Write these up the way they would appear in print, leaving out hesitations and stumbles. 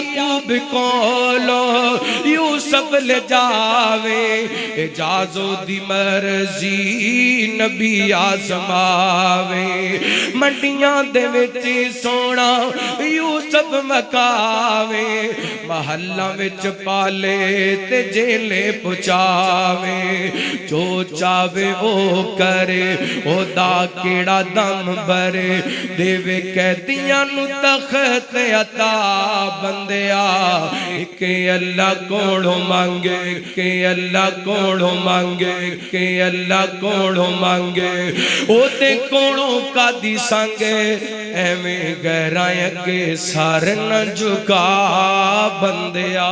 یعقوب کولو یوسف لے جاوے اجازو دی مرضی نبی آزماوے منڈیاں دے وچ سونا یوسف مکاوے محلہ وچ پالے تے جیلے پچاوے جو چاوے او کرے او دا کیڑا دم برے دیوے قیدیاں نو تخت عطا بندیا کہ اللہ کوڑو مانگے کہ اللہ کوڑو مانگے کہ اللہ کوڑو مانگے او تے کوڑو کا دی سانگے ایویں گہرائیں کے سار نہ جھکا بندیا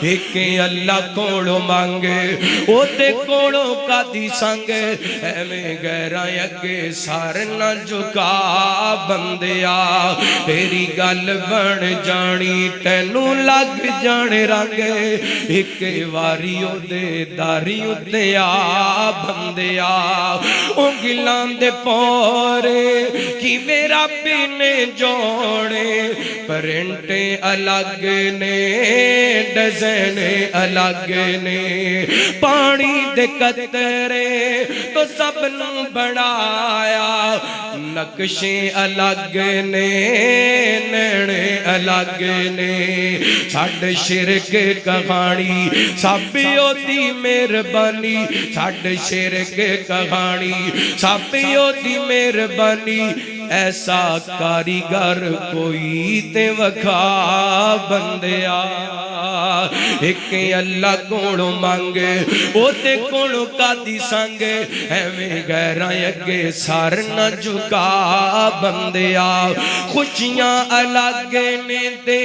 ایک اللہ کوڑو مانگے او تے کوڑو کا دی سانگے ایویں گہرائیں کے سار نہ جھکا بندیا تیری گل بن جانی تینو لگ جانے رنگے ایک واریو دے داریو دیا بندیا او گلان دے پورے کی میرا پینے جوڑے پرنٹے الگ نے ڈزن الگ نے پانی دے قطرے تو سب نو بڑھایا نقشے الگ نے نینے الگ نے چھڑ شرک کہانی سابیو دی مہربانی چھڑ شرک کہانی سابیو دی مہربانی ایسا کاریگر کوئی تے وکھا بندیا ایک اللہ کوڑو مانگے او تے کوڑو کا دی سانگے ایویں گہرائیں اگے سار نہ جھکا بندیا خوشیاں الگ نے تے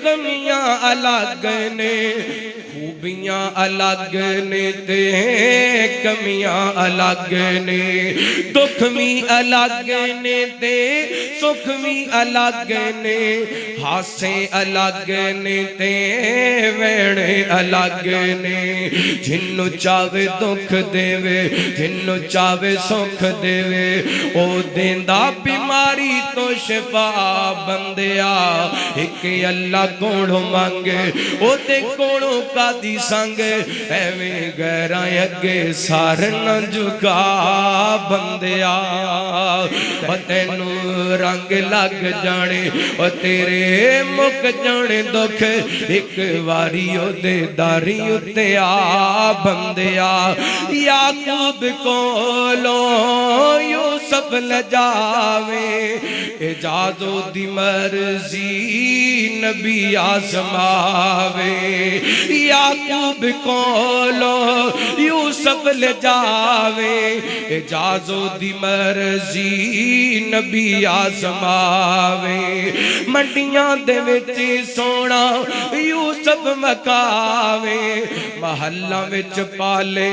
غمیاں الگ نے خوبیاں الگ نے تے کمیاں الگ نے دکھمی الگ نے تے سکھمی الگ نے ہاسے الگ نے تے ویڑے الگ نے جنو چاوے دکھ دیوے جنو چاوے سکھ دیوے او دیندہ بیماری تو شفا بندیا ایک اللہ کوڑو مانگے او تے کوڑو کا دی سانگے ایویں گہرائیں اگے سار نہ جھکا بندیا او تینو رنگ لگ جانے او تیرے مک جانے دکھ ایک واریو دے داریو تے آ بندیا یعقوب کولو یوسف لجاوے اجازو دی مرضی نبی آزماوے یعقوب کولو یوسف لجاوے اجازو دی مرضی نبی آزماوے منڈیاں دے وچ سونا یوسف مکاوے محلہ وچ پالے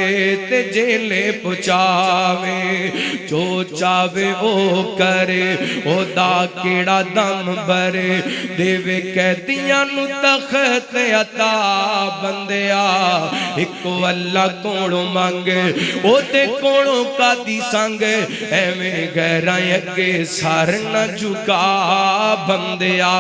تے جیلے پچاوے جو چاوے او کرے او دا کیڑا دم برے دیوے قیدیاں نو تخت عطا بندیا ایکو اللہ کوڑو مانگے او تے کوڑو کا دی سانگے ایویں گہرائیں اگے سار نہ جھکا بندیا